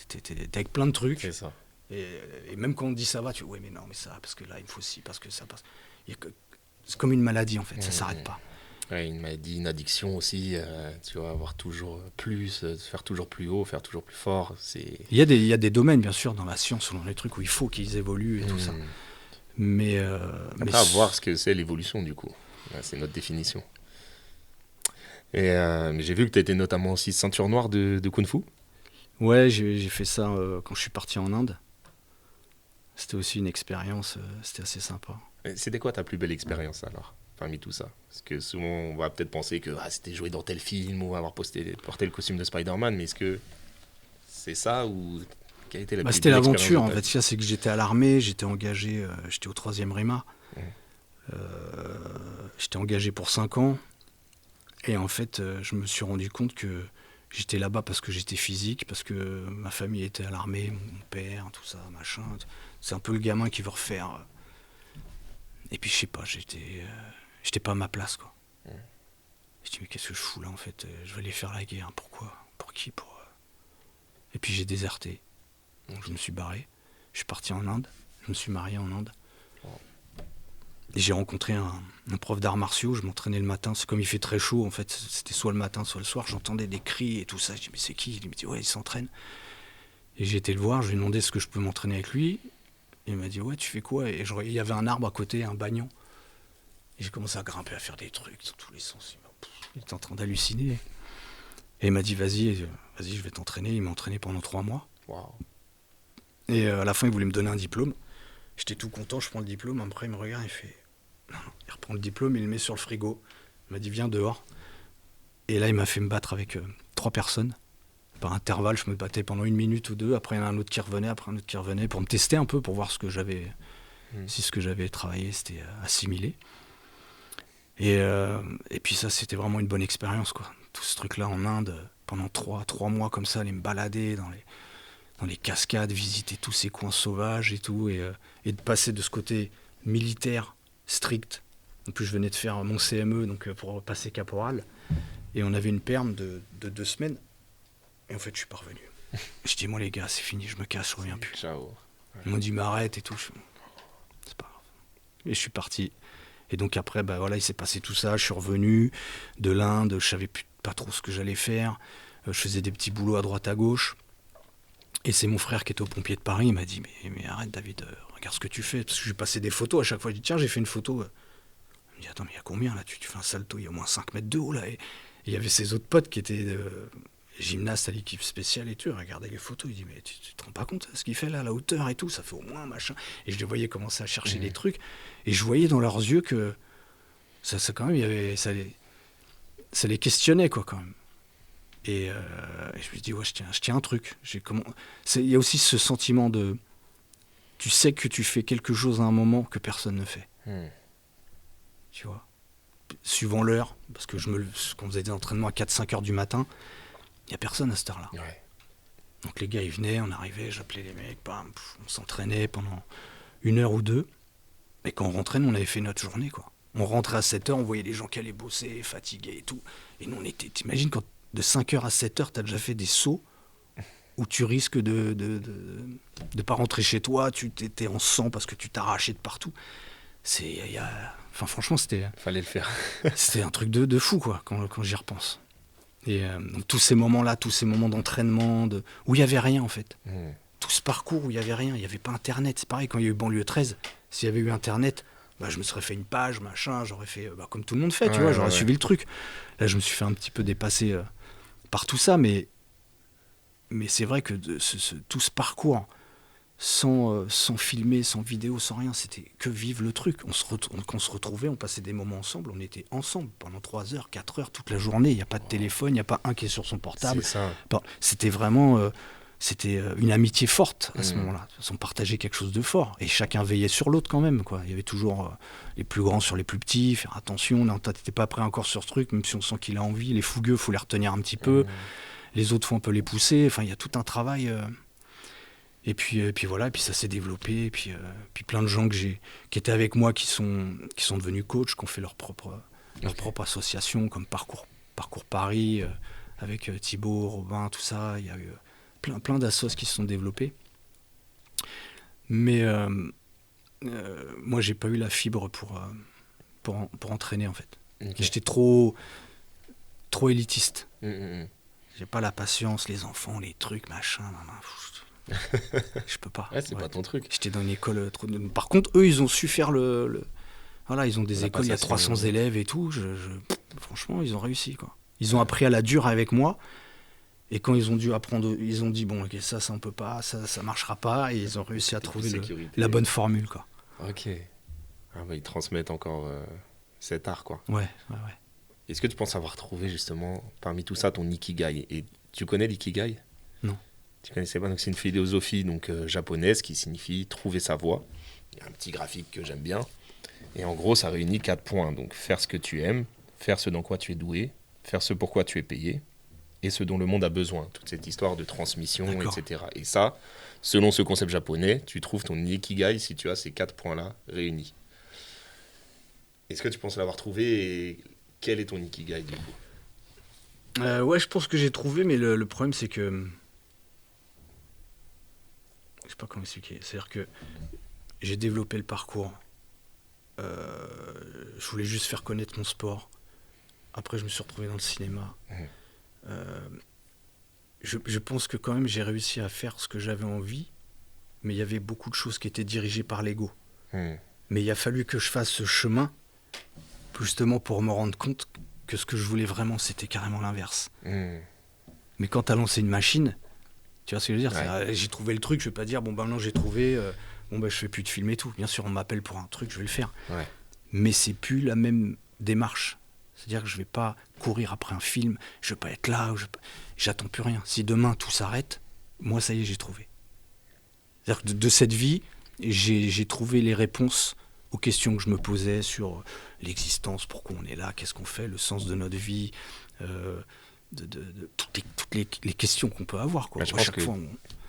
T'es avec plein de trucs. C'est ça. Et même quand on dit ça va, tu dis ouais mais non mais ça, parce que là il me faut ci, parce que ça passe. C'est comme une maladie en fait, ça s'arrête pas. Ouais, une maladie, une addiction aussi, tu vas avoir toujours plus, faire toujours plus haut, faire toujours plus fort. Il y a des domaines bien sûr dans la science, dans les trucs où il faut qu'ils évoluent et tout ça. Mais après, à voir ce que c'est l'évolution du coup. Ouais, c'est notre définition. Et mais j'ai vu que tu étais notamment aussi ceinture noire de Kung Fu. Ouais, j'ai fait ça quand je suis parti en Inde. C'était aussi une expérience, c'était assez sympa. Et c'était quoi ta plus belle expérience alors, parmi tout ça? Parce que souvent on va peut-être penser que c'était joué dans tel film ou avoir porté le costume de Spider-Man, mais est-ce que c'est ça ou quelle a été la plus C'était belle l'aventure en expérience fait. C'est que j'étais à l'armée, j'étais engagé, j'étais au 3e RIMA. J'étais engagé pour 5 ans. Et en fait, je me suis rendu compte que j'étais là-bas parce que j'étais physique, parce que ma famille était à l'armée, mon père, tout ça, machin. C'est un peu le gamin qui veut refaire. Et puis je sais pas, j'étais pas à ma place, quoi. Je dis mais qu'est-ce que je fous là en fait? Je vais aller faire la guerre. Pourquoi? Pour qui? Et puis j'ai déserté. Donc je me suis barré. Je suis parti en Inde. Je me suis marié en Inde. Et j'ai rencontré un prof d'arts martiaux. Je m'entraînais le matin. C'est comme il fait très chaud en fait. C'était soit le matin, soit le soir. J'entendais des cris et tout ça. Je dis mais c'est qui? Il me dit ouais, il s'entraîne. Et j'ai été le voir. Je lui ai demandé ce que je peux m'entraîner avec lui. Et il m'a dit ouais, tu fais quoi? Et il y avait un arbre à côté, un bagnon. Et j'ai commencé à grimper, à faire des trucs dans tous les sens. Il était en train d'halluciner. Et il m'a dit vas-y, je vais t'entraîner. Il m'a entraîné pendant 3 mois. Wow. Et à la fin, il voulait me donner un diplôme. J'étais tout content, je prends le diplôme. Après, il me regarde, il fait... Non. Il reprend le diplôme, il le met sur le frigo. Il m'a dit viens dehors. Et là, il m'a fait me battre avec 3 personnes. Par intervalle, je me battais pendant 1 minute ou 2. Après, il y en a un autre qui revenait, après un autre qui revenait, pour me tester un peu, pour voir ce que j'avais... Si ce que j'avais travaillé, c'était assimilé. Et puis ça, c'était vraiment une bonne expérience, quoi. Tout ce truc-là en Inde, pendant 3 mois comme ça, aller me balader dans les cascades, visiter tous ces coins sauvages et tout, et de passer de ce côté militaire strict. En plus, je venais de faire mon CME, donc pour passer caporal, et on avait une perme de 2 semaines, et en fait, je suis pas revenu. Je dis, moi les gars, c'est fini, je me casse, je reviens plus. Ciao. Ils m'ont dit, mais arrête et tout. C'est pas grave. Et je suis parti. Et donc après, bah voilà, il s'est passé tout ça. Je suis revenu de l'Inde, je savais pas trop ce que j'allais faire. Je faisais des petits boulots à droite à gauche. Et c'est mon frère qui était au pompier de Paris, il m'a dit, mais arrête David, regarde ce que tu fais. Parce que je lui passais des photos à chaque fois. Je dis, tiens, j'ai fait une photo. Il me dit, attends, mais il y a combien là, tu fais un salto, il y a au moins 5 mètres de haut là. Et il y avait ses autres potes qui étaient gymnastes à l'équipe spéciale et tout. Regardez les photos, il dit, mais tu te rends pas compte ce qu'il fait là, la hauteur et tout, ça fait au moins machin. Et je les voyais commencer à chercher des trucs. Et je voyais dans leurs yeux que ça quand même, ça les questionnait quoi quand même. Et je me dis, ouais, je tiens un truc. Il y a aussi ce sentiment de... Tu sais que tu fais quelque chose à un moment que personne ne fait. Tu vois. Suivant l'heure, parce que quand on faisait des entraînements à 4-5 heures du matin, il n'y a personne à cette heure-là. Ouais. Donc les gars, ils venaient, on arrivait, j'appelais les mecs, bam, on s'entraînait pendant 1 heure ou 2. Et quand on rentrait, nous, on avait fait notre journée, quoi. On rentrait à 7 heures, on voyait les gens qui allaient bosser, fatigués et tout. Et nous, t'imagines, quand de 5 heures à 7 heures, t'as déjà fait des sauts où tu risques de pas rentrer chez toi, tu t'étais en sang parce que tu t'arrachais de partout. Enfin, franchement, Fallait le faire. c'était un truc de fou, quoi, quand j'y repense. Et donc, tous ces moments-là, tous ces moments d'entraînement, où il n'y avait rien, en fait. Tout ce parcours où il n'y avait rien, il n'y avait pas Internet. C'est pareil, quand il y a eu banlieue 13, s'il y avait eu Internet, bah, je me serais fait une page, machin, j'aurais fait comme tout le monde fait, tu vois, j'aurais suivi le truc. Là, je me suis fait un petit peu dépasser par tout ça, mais c'est vrai que tout ce parcours, sans filmer, sans vidéo, sans rien, c'était que vivre le truc. Quand on se retrouvait, on passait des moments ensemble, on était ensemble pendant 3 heures, 4 heures, toute la journée. Il n'y a pas de téléphone, il n'y a pas un qui est sur son portable. C'est ça. Bon, c'était vraiment... C'était une amitié forte à ce moment-là. On partageait quelque chose de fort. Et chacun veillait sur l'autre quand même, quoi. Il y avait toujours les plus grands sur les plus petits, faire attention. Non, t'es pas prêt encore sur ce truc, même si on sent qu'il a envie. Les fougueux, faut les retenir un petit peu. Les autres, faut un peu les pousser. Enfin, il y a tout un travail. Et puis voilà, et puis ça s'est développé. Et puis plein de gens qui étaient avec moi, qui sont devenus coachs, qui ont fait leur propre association, comme Parcours Paris, avec Thibaut, Robin, tout ça. Il y a eu plein d'assos qui se sont développés. Mais moi, j'ai pas eu la fibre pour entraîner, en fait. Okay. J'étais trop élitiste. J'ai pas la patience, les enfants, les trucs, machin. Je peux pas. Ouais, c'est pas ton truc. J'étais dans une école... Par contre, eux, ils ont su faire Voilà, ils ont des écoles, il y a 300 élèves et tout. Franchement, ils ont réussi, quoi. Ils ont appris à la dure avec moi. Et quand ils ont dû apprendre, ils ont dit, bon, ok, ça on peut pas, ça marchera pas. Et ils ont réussi à trouver la bonne formule, quoi. Ok. Ah bah, ils transmettent encore cet art, quoi. Ouais. Est-ce que tu penses avoir trouvé, justement, parmi tout ça, ton Ikigai? Et tu connais l'Ikigai? Non. Tu connaissais pas? Donc, c'est une philosophie japonaise qui signifie trouver sa voie. Il y a un petit graphique que j'aime bien. Et en gros, ça réunit 4 points. Donc, faire ce que tu aimes, faire ce dans quoi tu es doué, faire ce pour quoi tu es payé, et ce dont le monde a besoin, toute cette histoire de transmission, etc. Et ça, selon ce concept japonais, tu trouves ton Ikigai si tu as ces 4 points-là réunis. Est-ce que tu penses l'avoir trouvé et quel est ton Ikigai du coup? Ouais, je pense que j'ai trouvé, mais le problème c'est que... Je sais pas comment expliquer. C'est-à-dire que j'ai développé le parcours. Je voulais juste faire connaître mon sport. Après, je me suis retrouvé dans le cinéma. Je pense que quand même j'ai réussi à faire ce que j'avais envie, mais il y avait beaucoup de choses qui étaient dirigées par l'ego. Mais il a fallu que je fasse ce chemin justement pour me rendre compte que ce que je voulais vraiment, c'était carrément l'inverse. Mais quand tu as lancé une machine, tu vois ce que je veux dire, j'ai trouvé le truc, je vais pas dire bon ben non j'ai trouvé, je fais plus de film et tout. Bien sûr on m'appelle pour un truc, je vais le faire. Mais c'est plus la même démarche. C'est-à-dire que je ne vais pas courir après un film, je ne vais pas être là, j'attends plus rien. Si demain tout s'arrête, moi ça y est, j'ai trouvé. C'est-à-dire que de cette vie, j'ai trouvé les réponses aux questions que je me posais sur l'existence, pourquoi on est là, qu'est-ce qu'on fait, le sens de notre vie, toutes les questions qu'on peut avoir, quoi. Bah, je pense que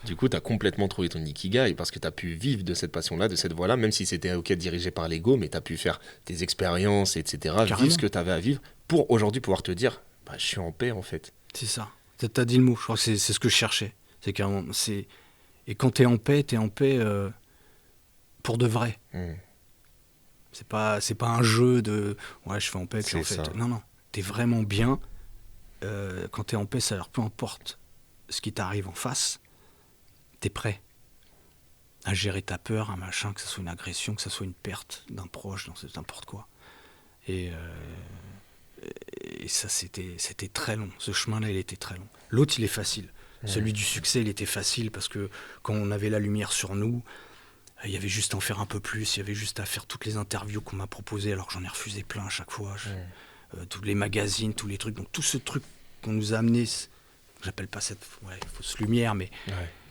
du coup, tu as complètement trouvé ton ikigai parce que tu as pu vivre de cette passion-là, de cette voie-là, même si c'était dirigé par l'ego, mais tu as pu faire tes expériences, etc., Carrément. vivre ce que tu avais à vivre pour aujourd'hui pouvoir te dire, bah, je suis en paix en fait. C'est ça. T'as dit le mot. Je crois que c'est ce que je cherchais. C'est carrément, et quand t'es en paix pour de vrai. C'est pas un jeu de ouais, je fais en paix, puis en fait. Ça. Non, t'es vraiment bien. Quand t'es en paix, ça a l'air peu importe ce qui t'arrive en face, t'es prêt à gérer ta peur, un machin, que ce soit une agression, que ce soit une perte d'un proche, n'importe quoi. Et ça, c'était très long. Ce chemin-là, il était très long. L'autre, il est facile. Celui du succès, il était facile parce que quand on avait la lumière sur nous, il y avait juste à en faire un peu plus, il y avait juste à faire toutes les interviews qu'on m'a proposées, alors que j'en ai refusé plein à chaque fois. Tous les magazines, tous les trucs. Donc tout ce truc qu'on nous a amené, j'appelle pas cette fausse lumière, mais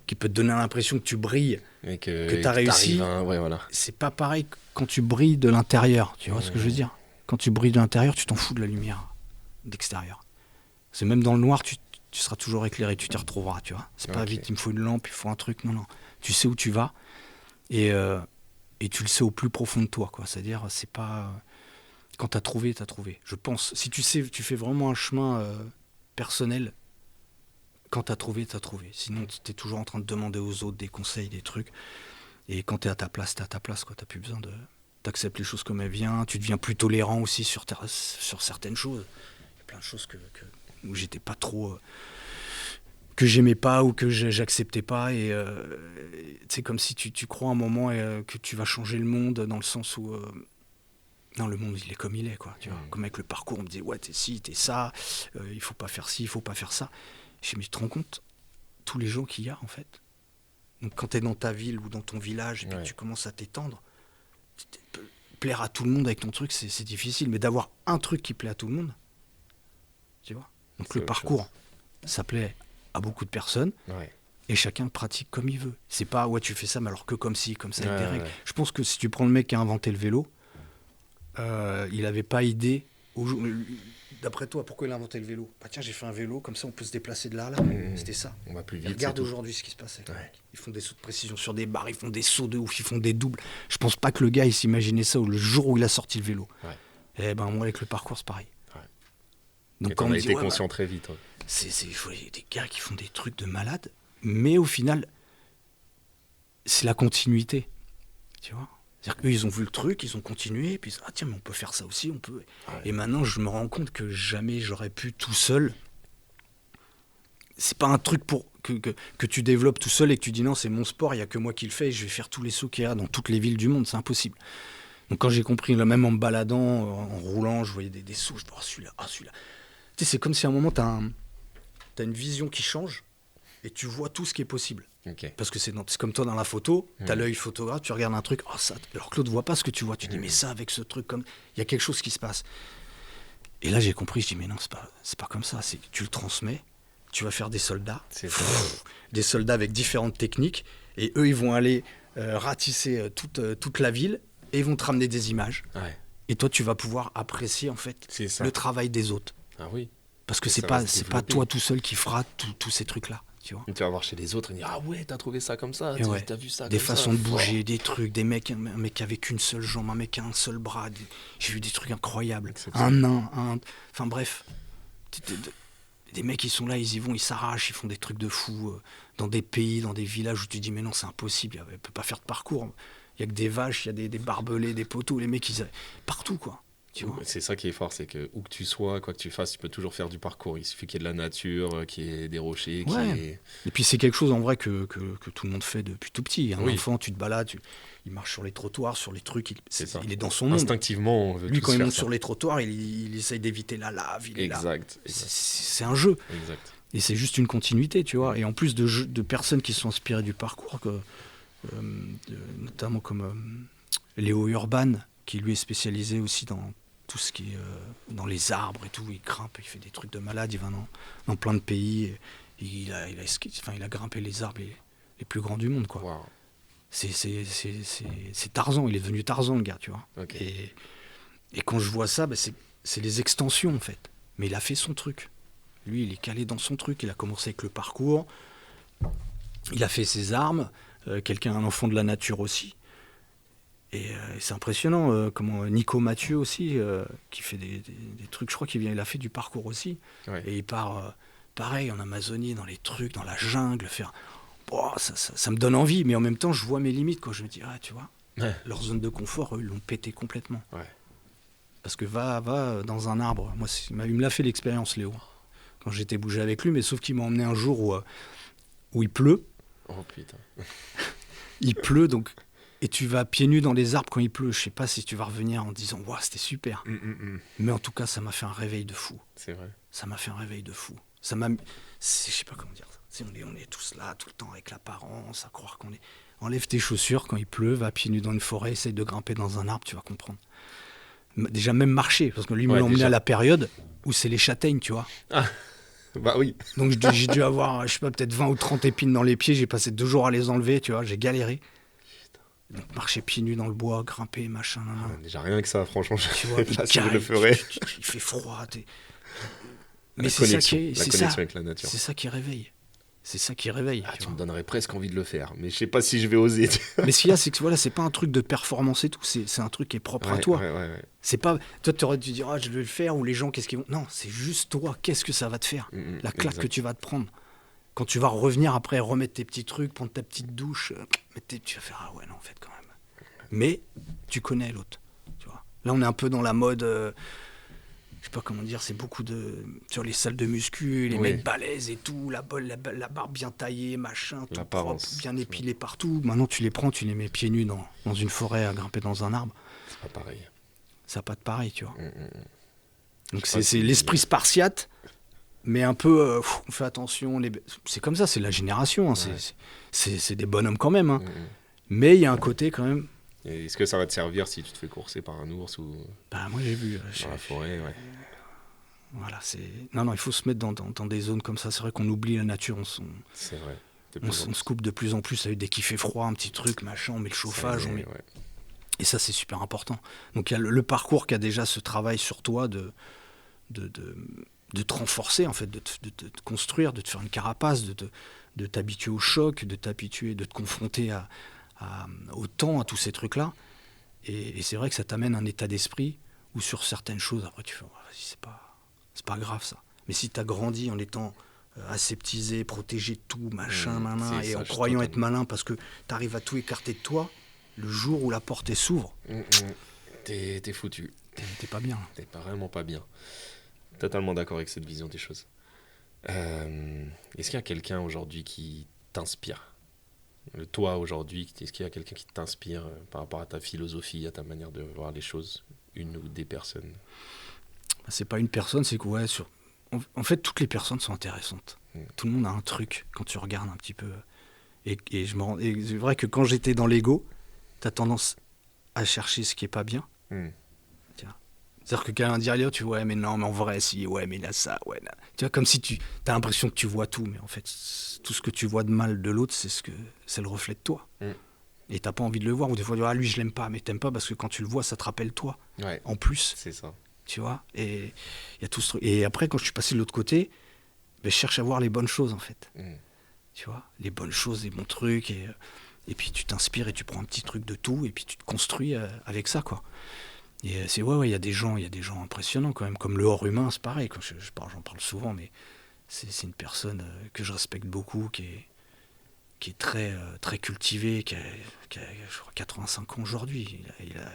qui peut te donner l'impression que tu brilles, que tu as réussi. Voilà. C'est pas pareil quand tu brilles de l'intérieur. Tu vois ce que je veux dire? Quand tu brilles de l'intérieur, tu t'en fous de la lumière d'extérieur. C'est même dans le noir, tu seras toujours éclairé, tu t'y retrouveras, tu vois. C'est pas vite, il me faut une lampe, il faut un truc. Non. Tu sais où tu vas et tu le sais au plus profond de toi, quoi. C'est-à-dire, c'est pas... Quand t'as trouvé, je pense. Si tu sais, tu fais vraiment un chemin personnel, quand t'as trouvé. Sinon, t'es toujours en train de demander aux autres des conseils, des trucs. Et quand t'es à ta place, quoi. T'as plus besoin de... T'acceptes les choses comme elles viennent, tu deviens plus tolérant aussi sur certaines choses. Il y a plein de choses où j'étais pas trop... que j'aimais pas ou que j'acceptais pas. Et c'est comme si tu crois un moment que tu vas changer le monde dans le sens où... non, le monde, il est comme il est, quoi. Tu vois, comme avec le parcours, on me disait, ouais, t'es ci, t'es ça, il faut pas faire ci, il faut pas faire ça. Je me dis, tu te rends compte, tous les gens qu'il y a, en fait. Donc quand t'es dans ta ville ou dans ton village, et puis tu commences à t'étendre, plaire à tout le monde avec ton truc, c'est difficile. Mais d'avoir un truc qui plaît à tout le monde, tu vois. Donc le parcours, ça plaît à beaucoup de personnes. Et chacun pratique comme il veut. C'est pas, ouais, tu fais ça, mais alors que comme ci, comme ça, avec des règles. Je pense que si tu prends le mec qui a inventé le vélo, il n'avait pas idée. D'après toi, pourquoi il a inventé le vélo? Bah tiens, j'ai fait un vélo, comme ça on peut se déplacer de là à là. C'était ça. On va plus vite. Et regarde aujourd'hui ce qui se passait. Ils font des sauts de précision sur des barres, ils font des sauts de ouf, ils font des doubles. Je pense pas que le gars il s'imaginait ça le jour où il a sorti le vélo. Et ben moi avec le parcours c'est pareil. Donc quand on a été conscient très vite. Il faut des gars qui font des trucs de malade, mais au final c'est la continuité, tu vois. C'est-à-dire qu'eux, ils ont vu le truc, ils ont continué, et puis tiens, mais on peut faire ça aussi, on peut. Et maintenant, je me rends compte que jamais j'aurais pu tout seul. C'est pas un truc que tu développes tout seul et que tu dis non, c'est mon sport, il n'y a que moi qui le fais, et je vais faire tous les sauts qu'il y a dans toutes les villes du monde, c'est impossible. Donc quand j'ai compris, là, même en me baladant, en roulant, je voyais des sauts, je me dis, celui-là. Tu sais, c'est comme si à un moment, t'as une vision qui change, et tu vois tout ce qui est possible. Parce que c'est comme toi dans la photo, t'as l'œil photographe, tu regardes un truc, ça, alors que l'autre voit pas ce que tu vois, tu dis mais ça avec ce truc, comme il y a quelque chose qui se passe. Et là j'ai compris, je dis mais non, c'est pas comme ça, c'est que tu le transmets, tu vas faire des soldats, des soldats avec différentes techniques, et eux ils vont aller ratisser toute la ville et ils vont te ramener des images. Et toi tu vas pouvoir apprécier en fait le travail des autres. Parce que c'est pas toi tout seul qui fera tous ces trucs là. Tu vas voir chez les autres et dire ah ouais, t'as trouvé ça comme ça, t'as vu ça des façons de bouger, des trucs, un mec avec une seule jambe, un mec qui a un seul bras, j'ai vu des trucs incroyables, un nain, enfin bref, des mecs qui sont là, ils y vont, ils s'arrachent, ils font des trucs de fou dans des pays, dans des villages où tu dis mais non c'est impossible, il peut pas faire de parcours, il y a que des vaches, il y a des barbelés, des poteaux, les mecs ils partout quoi. C'est ça qui est fort, c'est que où que tu sois, quoi que tu fasses, tu peux toujours faire du parcours. Il suffit qu'il y ait de la nature, qu'il y ait des rochers. Et puis c'est quelque chose en vrai que tout le monde fait depuis tout petit. Un enfant, tu te balades, il marche sur les trottoirs, sur les trucs, il est dans son monde. Instinctivement, on veut lui, tous quand il monte ça. sur les trottoirs, il essaye d'éviter la lave. Exact. C'est un jeu. Exact. Et c'est juste une continuité, tu vois. Et en plus de personnes qui sont inspirées du parcours, notamment comme Léo Urban, qui lui est spécialisé aussi dans tout ce qui est dans les arbres et tout, il grimpe, il fait des trucs de malade, il va dans plein de pays, et il a grimpé les arbres les plus grands du monde, quoi. Wow. C'est Tarzan, il est devenu Tarzan, le gars, tu vois. Et quand je vois ça, c'est les extensions, en fait. Mais il a fait son truc. Lui, il est calé dans son truc. Il a commencé avec le parcours. Il a fait ses armes. Un enfant de la nature aussi. Et c'est impressionnant. Comment Nico Mathieu aussi, qui fait des trucs. Je crois il a fait du parcours aussi. Ouais. Et il part, pareil, en Amazonie, dans les trucs, dans la jungle, faire. Oh, ça me donne envie, mais en même temps, je vois mes limites. Quand je me dis, tu vois, leur zone de confort, eux, ils l'ont pété complètement. Ouais. Parce que va dans un arbre. Moi, il me l'a fait l'expérience, Léo. Quand j'étais bougé avec lui, mais sauf qu'il m'a emmené un jour où il pleut. Oh putain. Il pleut, donc. Et tu vas pieds nus dans les arbres quand il pleut. Je sais pas si tu vas revenir en disant, waouh, c'était super. Mais en tout cas, ça m'a fait un réveil de fou. C'est vrai. Ça m'a fait un réveil de fou. Je sais pas comment dire ça. On est tous là, tout le temps, avec l'apparence, à croire qu'on est. Enlève tes chaussures quand il pleut, va pieds nus dans une forêt, essaye de grimper dans un arbre, tu vas comprendre. Déjà, même marcher, parce que lui, me l'a emmené à la période où c'est les châtaignes, tu vois. Ah, bah oui. Donc j'ai dû avoir, je sais pas, peut-être 20 ou 30 épines dans les pieds. J'ai passé 2 jours à les enlever, tu vois. J'ai galéré. Donc marcher pieds nus dans le bois, grimper, machin. Déjà rien que ça, franchement, tu vois, je le ferais. Il fait froid. Mais la connexion avec la nature. C'est ça qui réveille. C'est ça qui réveille. Tu me donnerais presque envie de le faire, mais je sais pas si je vais oser. Mais ce qu'il y a, c'est que voilà, c'est pas un truc de performance et tout, c'est un truc qui est propre à toi. Ouais. C'est pas, toi, tu aurais dû dire, je vais le faire, ou les gens, qu'est-ce qu'ils vont. Non, c'est juste toi, qu'est-ce que ça va te faire, la claque que tu vas te prendre. Quand tu vas revenir après, remettre tes petits trucs, prendre ta petite douche, tu vas faire, non, en fait, quand même. Mais tu connais l'autre, tu vois. Là, on est un peu dans la mode. Je sais pas comment dire, c'est beaucoup sur les salles de muscu, les mecs balèzes et tout, la barbe bien taillée, machin, tout propre, bien épilé partout. Maintenant, tu les prends, tu les mets pieds nus dans une forêt à grimper dans un arbre. C'est pas pareil. Ça n'a pas de pareil, tu vois. Donc c'est l'esprit spartiate, mais un peu, on fait attention. C'est comme ça, c'est la génération. Hein, c'est des bonhommes quand même. Hein. Mais il y a un côté quand même. Et est-ce que ça va te servir si tu te fais courser par un ours ou moi j'ai vu dans la forêt, Voilà, non, il faut se mettre dans des zones comme ça. C'est vrai qu'on oublie la nature. C'est vrai. On se coupe de plus en plus. Dès qu'il fait froid, un petit truc, machin, on met le chauffage. Et ça, c'est super important. Donc il y a le parcours qui a déjà ce travail sur toi de te renforcer, en fait, de te construire, de te faire une carapace, de t'habituer au choc, de te confronter au temps, à tous ces trucs-là. Et c'est vrai que ça t'amène un état d'esprit où sur certaines choses, après tu fais, vas-y, c'est pas grave ça. Mais si t'as grandi en étant aseptisé, protégé de tout, machin, et en croyant être malin parce que t'arrives à tout écarter de toi, le jour où la porte s'ouvre, t'es foutu. T'es pas bien. T'es vraiment pas bien. Totalement d'accord avec cette vision des choses. Est-ce qu'il y a quelqu'un aujourd'hui qui t'inspire ? Toi, aujourd'hui, est-ce qu'il y a quelqu'un qui t'inspire par rapport à ta philosophie, à ta manière de voir les choses, une ou des personnes ? C'est pas une personne, c'est que en fait, toutes les personnes sont intéressantes. Tout le monde a un truc quand tu regardes un petit peu. Et c'est vrai que quand j'étais dans l'ego, t'as tendance à chercher ce qui est pas bien. C'est-à-dire que quelqu'un dirait, tu vois, mais non, mais en vrai, si, mais là, ça, là. Tu vois, comme si t'as l'impression que tu vois tout, mais en fait, tout ce que tu vois de mal de l'autre, c'est le reflet de toi. Et t'as pas envie de le voir, ou des fois, lui, je l'aime pas, mais t'aimes pas parce que quand tu le vois, ça te rappelle toi. En plus. C'est ça. Tu vois, et il y a tout ce truc. Et après, quand je suis passé de l'autre côté, je cherche à voir les bonnes choses, en fait. Tu vois, les bonnes choses, les bons trucs, et puis tu t'inspires et tu prends un petit truc de tout, et puis tu te construis avec ça, quoi. Et il y a des gens impressionnants quand même, comme le hors humain, c'est pareil. Quand j'en parle souvent, mais c'est une personne que je respecte beaucoup, qui est très très cultivée, qui a je crois 85 ans aujourd'hui.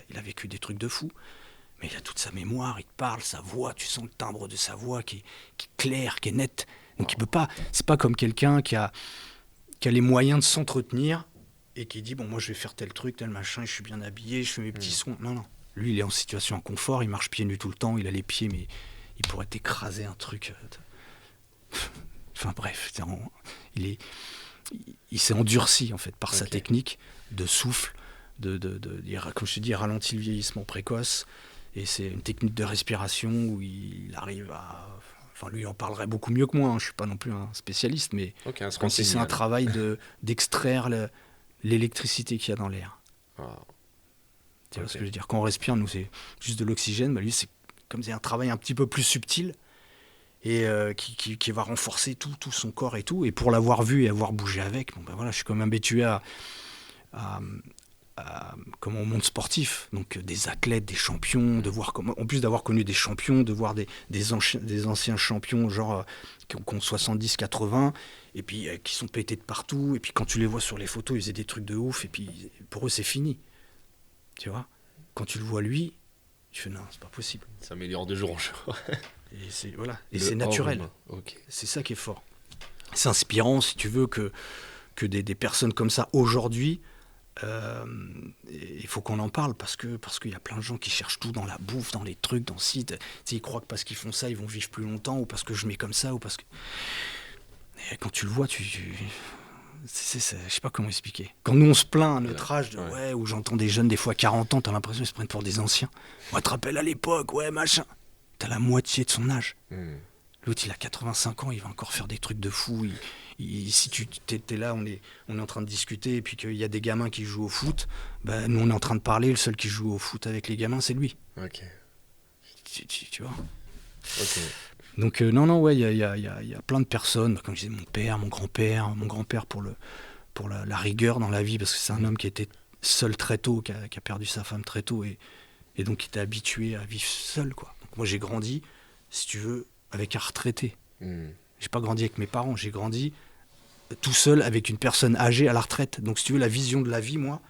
Il a vécu des trucs de fou, mais il a toute sa mémoire. Il te parle, sa voix, tu sens le timbre de sa voix qui est clair, qui est net. Donc il peut pas. C'est pas comme quelqu'un qui a les moyens de s'entretenir et qui dit moi je vais faire tel truc, tel machin, je suis bien habillé, je fais mes petits sons. Non. Lui, il est en situation de confort, il marche pieds nus tout le temps, il a les pieds, mais il pourrait t'écraser un truc. Enfin bref, il s'est endurci en fait par sa technique de souffle, comme je te dis, il ralentit le vieillissement précoce, et c'est une technique de respiration où il arrive à... Enfin, lui, il en parlerait beaucoup mieux que moi, je ne suis pas non plus un spécialiste, mais c'est un travail d'extraire l'électricité qu'il y a dans l'air. Tu vois ce que je veux dire ? Quand on respire, nous, c'est juste de l'oxygène. Lui, c'est comme c'est un travail un petit peu plus subtil. et qui va renforcer tout son corps et tout. Et pour l'avoir vu et avoir bougé avec, bon, ben voilà, je suis quand même habitué à comment au monde sportif, donc des athlètes, des champions, de voir comment, en plus d'avoir connu des champions, de voir des anciens champions genre qui ont 70-80 et puis qui sont pétés de partout, et puis quand tu les vois sur les photos, ils faisaient des trucs de ouf, et puis pour eux c'est fini, tu vois. Quand tu le vois lui, tu fais non, c'est pas possible. Ça s'améliore de jour en jour. Et c'est naturel. Ok. C'est ça qui est fort. C'est inspirant, si tu veux, que des personnes comme ça aujourd'hui. Il faut qu'on en parle parce qu'il y a plein de gens qui cherchent tout dans la bouffe, dans les trucs, dans le site. Ils croient que parce qu'ils font ça, ils vont vivre plus longtemps, ou parce que je mets comme ça, ou parce que. Et quand tu le vois, je sais pas comment expliquer. Quand nous on se plaint à notre âge, où j'entends des jeunes des fois 40 ans, t'as l'impression qu'ils se prennent pour des anciens. Moi, tu te rappelles à l'époque, ouais, machin. T'as la moitié de son âge. L'autre, il a 85 ans, il va encore faire des trucs de fou. Si tu t'es là, on est en train de discuter, et puis qu'il y a des gamins qui jouent au foot, bah, nous on est en train de parler, le seul qui joue au foot avec les gamins, c'est lui. Ok. Tu vois. Ok. Donc il y a plein de personnes, comme je disais, mon père, mon grand-père pour la rigueur dans la vie, parce que c'est un homme qui était seul très tôt, qui a perdu sa femme très tôt, et donc qui était habitué à vivre seul, quoi. Donc moi j'ai grandi, si tu veux, avec un retraité. J'ai pas grandi avec mes parents, j'ai grandi tout seul avec une personne âgée à la retraite. Donc si tu veux, la vision de la vie, moi,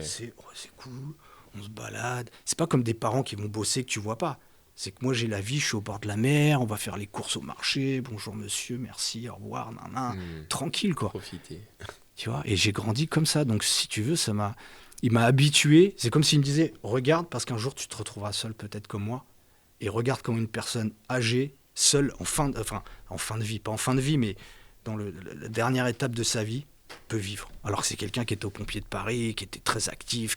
c'est cool, on se balade. C'est pas comme des parents qui vont bosser que tu vois pas. C'est que moi j'ai la vie, je suis au bord de la mer, on va faire les courses au marché, bonjour monsieur, merci, au revoir, tranquille quoi. Profiter. Tu vois, et j'ai grandi comme ça. Donc si tu veux, il m'a habitué. C'est comme s'il me disait, regarde, parce qu'un jour tu te retrouveras seul peut-être comme moi, et regarde comment une personne âgée, seul en fin de vie, pas en fin de vie, mais dans la dernière étape de sa vie, peut vivre. Alors que c'est quelqu'un qui était au Pompiers de Paris, qui était très actif,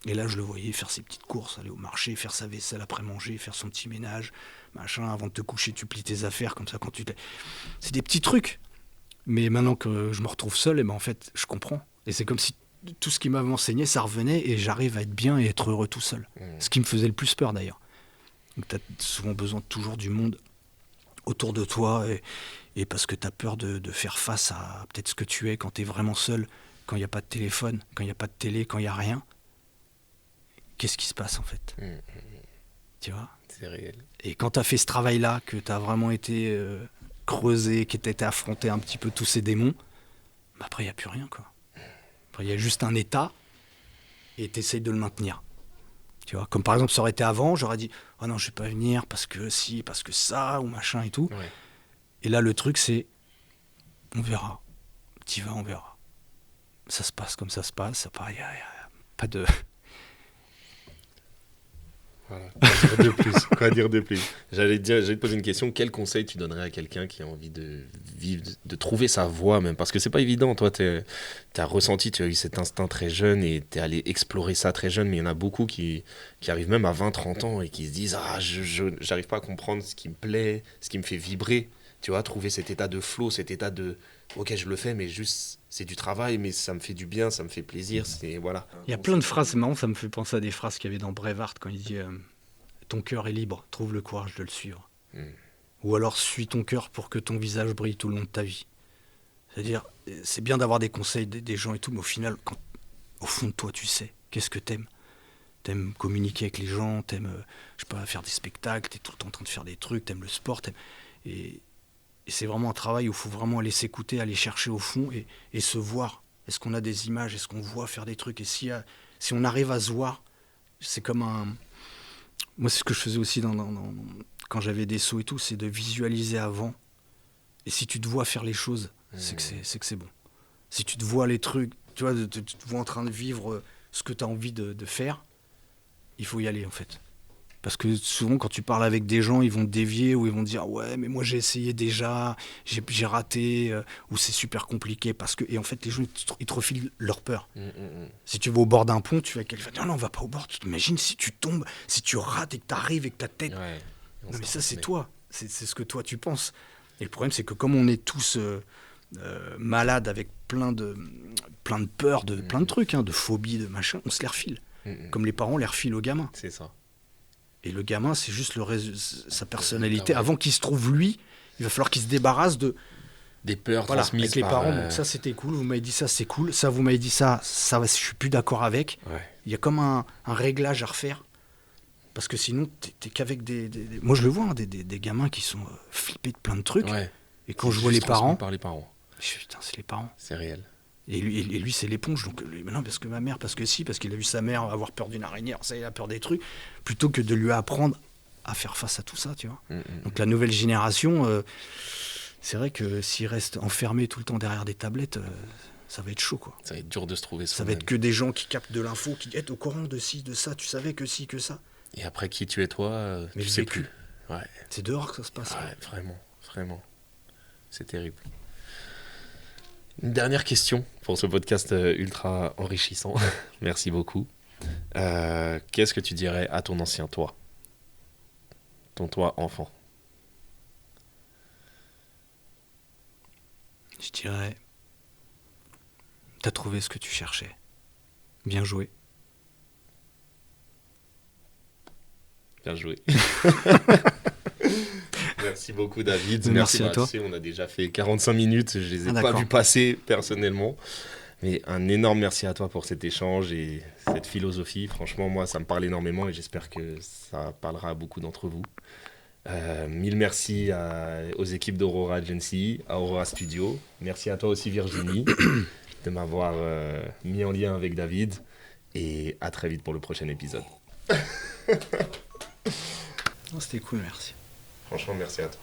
et là je le voyais faire ses petites courses, aller au marché, faire sa vaisselle après manger, faire son petit ménage, machin, avant de te coucher tu plies tes affaires comme ça quand tu c'est des petits trucs. Mais maintenant que je me retrouve seul, et ben en fait je comprends. Et c'est comme si tout ce qu'il m'avait enseigné, ça revenait, et j'arrive à être bien et être heureux tout seul. Ce qui me faisait le plus peur d'ailleurs. Donc tu as souvent besoin toujours du monde autour de toi, et parce que tu as peur de faire face à peut-être ce que tu es quand tu es vraiment seul, quand il n'y a pas de téléphone, quand il n'y a pas de télé, quand il n'y a rien. Qu'est-ce qui se passe en fait? Tu vois? C'est réel. Et quand tu as fait ce travail-là, que tu as vraiment été creusé, que tu as été affronté un petit peu tous ces démons, bah après il n'y a plus rien, quoi. Après il y a juste un état, et tu essayes de le maintenir. Tu vois, comme par exemple, ça aurait été avant, j'aurais dit « Oh non, je vais pas venir parce que si, parce que ça, ou machin et tout. Ouais. » Et là, le truc, c'est « On verra. T'y vas, on verra. » Ça se passe comme ça se passe. Il n'y a pas de... Voilà. Quoi dire de plus? J'allais te poser une question. Quel conseil tu donnerais à quelqu'un qui a envie de vivre, de trouver sa voie même? Parce que c'est pas évident. Toi, tu as ressenti, tu as eu cet instinct très jeune et tu es allé explorer ça très jeune. Mais il y en a beaucoup qui arrivent même à 20-30 ans et qui se disent « Ah, je n'arrive pas à comprendre ce qui me plaît, ce qui me fait vibrer. » Tu vois, trouver cet état de flow, cet état de « Ok, je le fais, mais juste, c'est du travail, mais ça me fait du bien, ça me fait plaisir. » Voilà. Il y a plein de phrases, c'est marrant, ça me fait penser à des phrases qu'il y avait dans Braveheart quand il dit ton cœur est libre, trouve le courage de le suivre. Ou alors suis ton cœur pour que ton visage brille tout le long de ta vie. C'est-à-dire, c'est bien d'avoir des conseils des gens et tout, mais au final, au fond de toi, tu sais, qu'est-ce que t'aimes? T'aimes communiquer avec les gens, t'aimes, je sais pas, faire des spectacles, t'es tout le temps en train de faire des trucs, t'aimes le sport, et c'est vraiment un travail où il faut vraiment aller s'écouter, aller chercher au fond et se voir. Est-ce qu'on a des images? Est-ce qu'on voit faire des trucs? Et si on arrive à se voir, c'est comme un... Moi, c'est ce que je faisais aussi quand j'avais des sauts et tout, c'est de visualiser avant. Et si tu te vois faire les choses, c'est que c'est bon. Si tu te vois les trucs, tu vois, tu te vois en train de vivre ce que tu as envie de faire, il faut y aller en fait. Parce que souvent, quand tu parles avec des gens, ils vont te dévier ou ils vont te dire « Ouais, mais moi j'ai essayé déjà, j'ai raté, ou c'est super compliqué. » Et en fait, les gens, ils te refilent leur peur. Si tu vas au bord d'un pont, tu vas quelqu'un dire « Non, on va pas au bord. » Tu t'imagines si tu tombes, si tu rates et que tu arrives et que ta tête... Ouais, non, mais ça, c'est toi. C'est ce que toi, tu penses. Et le problème, c'est que comme on est tous malades avec plein de peurs, plein de trucs, de phobies, de machin, on se les refile. Comme les parents les refilent aux gamins. C'est ça. Et le gamin, c'est juste sa personnalité. Avant qu'il se trouve lui, il va falloir qu'il se débarrasse des peurs voilà, transmises avec les par, parents. Donc ça, c'était cool. Vous m'avez dit ça, c'est cool. Ça, vous m'avez dit ça, je suis plus d'accord avec. Ouais. Il y a comme un réglage à refaire. Parce que sinon, t'es qu'avec des... Moi, je le vois, hein, des gamins qui sont flippés de plein de trucs. Ouais. Et quand C'est je vois les juste transmis parents... par les parents. Putain, c'est les parents. C'est réel. Et lui c'est l'éponge. Donc, lui, non, parce que ma mère, parce qu'il a vu sa mère avoir peur d'une araignée, alors ça, il a peur des trucs. Plutôt que de lui apprendre à faire face à tout ça, tu vois. Donc, la nouvelle génération, c'est vrai que s'il reste enfermé tout le temps derrière des tablettes, ça va être chaud, quoi. Ça va être dur de se trouver Ça va être que des gens qui captent de l'info, qui est au courant de ci, de ça, tu savais que ci, que ça. Et après, qui tu es toi, Mais tu le sais vécu. plus. Ouais. C'est dehors que ça se passe. Ouais, vraiment, vraiment. C'est terrible. Une dernière question pour ce podcast ultra enrichissant. Merci beaucoup. Qu'est-ce que tu dirais à ton ancien toi? Ton toi enfant? Je dirais, t'as trouvé ce que tu cherchais. Bien joué. Bien joué. Merci beaucoup, David. Merci à toi. Tu sais, on a déjà fait 45 minutes. Je les ai pas d'accord. vus passer personnellement. Mais un énorme merci à toi pour cet échange et cette philosophie. Franchement, moi, ça me parle énormément et j'espère que ça parlera à beaucoup d'entre vous. Mille merci aux équipes d'Aurora Agency, à Aurora Studio. Merci à toi aussi, Virginie, de m'avoir mis en lien avec David. Et à très vite pour le prochain épisode. C'était cool, merci. Franchement, merci à toi.